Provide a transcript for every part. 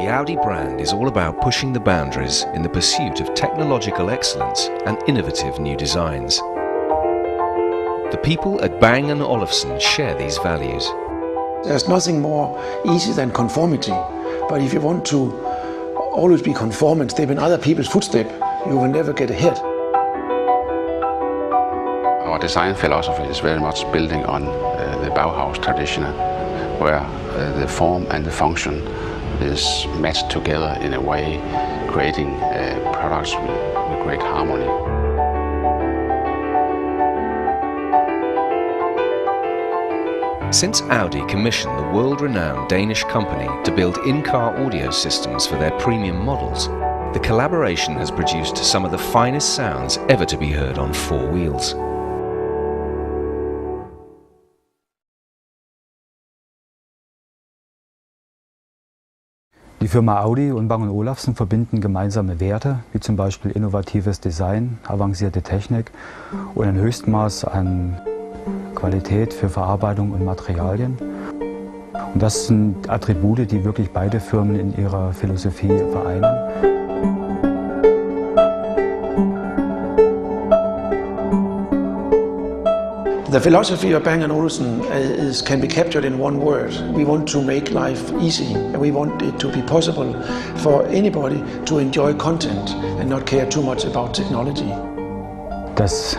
the Audi brand is all about pushing the boundaries in the pursuit of technological excellence and innovative new designs. The people at Bang & Olufsen share these values. There's nothing more easy than conformity, but if you want to always be conform and step in other people's footsteps, you will never get ahead. Our design philosophy is very much building on the Bauhaus tradition, where the form and the function is matched together in a way, creating products with great harmony. Since Audi commissioned the world-renowned Danish company to build in-car audio systems for their premium models, the collaboration has produced some of the finest sounds ever to be heard on four wheels. Die Firma Audi und Bang & Olufsen verbinden gemeinsame Werte, wie zum Beispiel innovatives Design, avancierte Technik und ein Höchstmaß an Qualität für Verarbeitung und Materialien. Und das sind Attribute, die wirklich beide Firmen in ihrer Philosophie vereinen. The philosophy of Bang & Olufsen can be captured in one word. We want to make life easy, and we want it to be possible for anybody to enjoy content and not care too much about technology. Das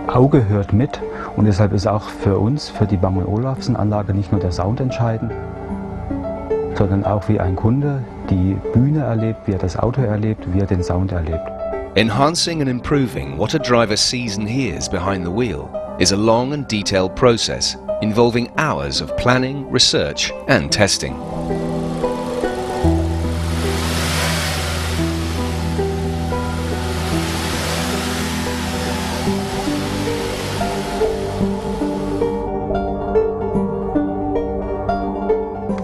Auge hört mit und deshalb ist auch für uns, für die Bang & Olufsen Anlage nicht nur der Sound entscheidend, sondern auch wie ein Kunde die Bühne erlebt, wie er das Auto erlebt, wie er den Sound erlebt. Enhancing and improving what a driver sees and hears behind the wheel is a long and detailed process involving hours of planning, research and testing.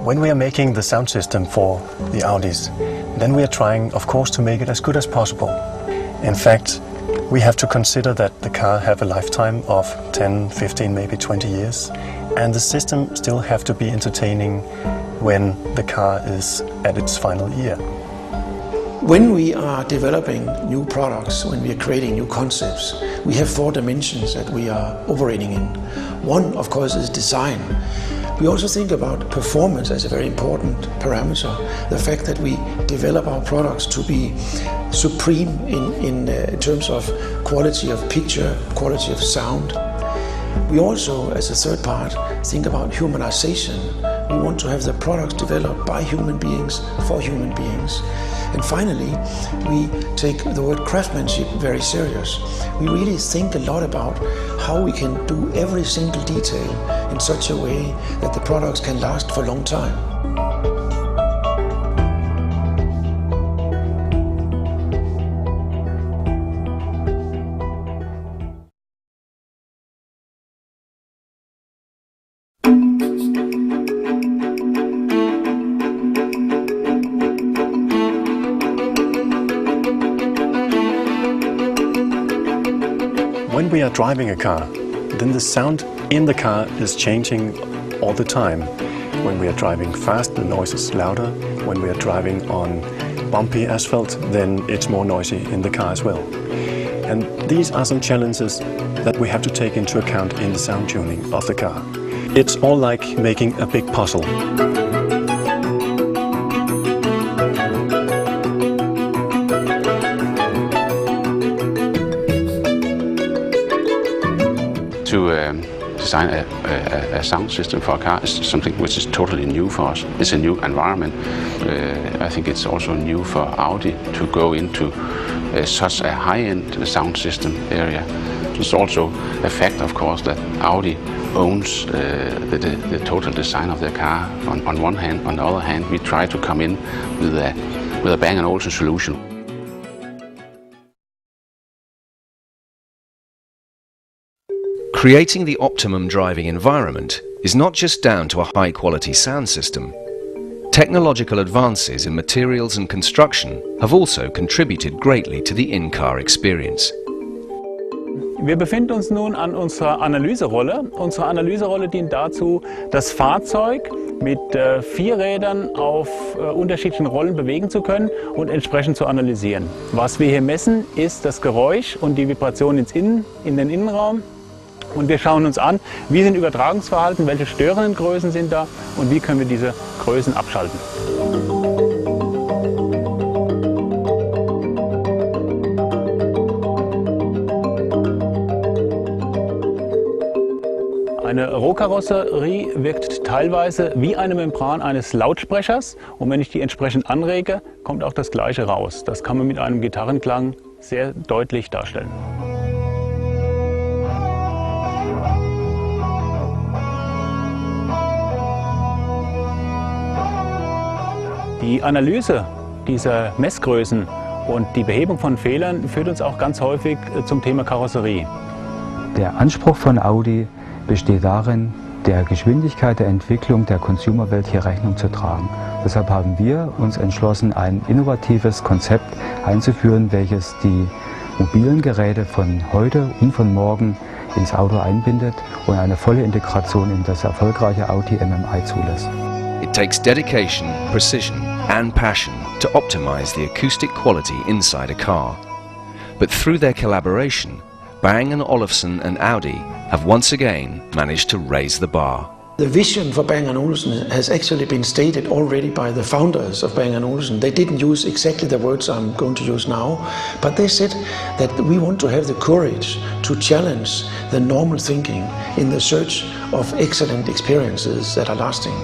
When we are making the sound system for the Audis, then we are trying, of course, to make it as good as possible. In fact, we have to consider that the car have a lifetime of 10, 15, maybe 20 years, and the system still have to be entertaining when the car is at its final year. When we are developing new products, when we are creating new concepts, we have four dimensions that we are operating in. One, of course, is design. We also think about performance as a very important parameter. The fact that we develop our products to be supreme in terms of quality of picture, quality of sound. We also, as a third part, think about humanization. We want to have the products developed by human beings for human beings. And finally, we take the word craftsmanship very serious. We really think a lot about how we can do every single detail in such a way that the products can last for a long time. When we are driving a car, then the sound in the car is changing all the time. When we are driving fast, the noise is louder. When we are driving on bumpy asphalt, then it's more noisy in the car as well. And these are some challenges that we have to take into account in the sound tuning of the car. It's all like making a big puzzle. To design a sound system for a car is something which is totally new for us. It's a new environment. I think it's also new for Audi to go into such a high-end sound system area. It's also a fact, of course, that Audi owns the total design of their car on one hand. On the other hand, we try to come in with a Bang & Olufsen solution. Creating the optimum driving environment is not just down to a high-quality sound system. Technological advances in materials and construction have also contributed greatly to the in-car experience. Wir befinden uns nun an unserer Analyserolle. Unsere Analyserolle dient dazu, das Fahrzeug mit 4 Rädern auf unterschiedlichen Rollen bewegen zu können und entsprechend zu analysieren. Was wir hier messen, ist das Geräusch und die Vibration in den Innenraum. Und wir schauen uns an, wie sind Übertragungsverhalten, welche störenden Größen sind da und wie können wir diese Größen abschalten. Eine Rohkarosserie wirkt teilweise wie eine Membran eines Lautsprechers und wenn ich die entsprechend anrege, kommt auch das Gleiche raus. Das kann man mit einem Gitarrenklang sehr deutlich darstellen. Die Analyse dieser Messgrößen und die Behebung von Fehlern führt uns auch ganz häufig zum Thema Karosserie. Der Anspruch von Audi besteht darin, der Geschwindigkeit der Entwicklung der Consumerwelt hier Rechnung zu tragen. Deshalb haben wir uns entschlossen, ein innovatives Konzept einzuführen, welches die mobilen Geräte von heute und von morgen ins Auto einbindet und eine volle Integration in das erfolgreiche Audi MMI zulässt. It takes dedication, precision and passion to optimize the acoustic quality inside a car. But through their collaboration, Bang & Olufsen and Audi have once again managed to raise the bar. The vision for Bang & Olufsen has actually been stated already by the founders of Bang & Olufsen. They didn't use exactly the words I'm going to use now, but they said that we want to have the courage to challenge the normal thinking in the search of excellent experiences that are lasting.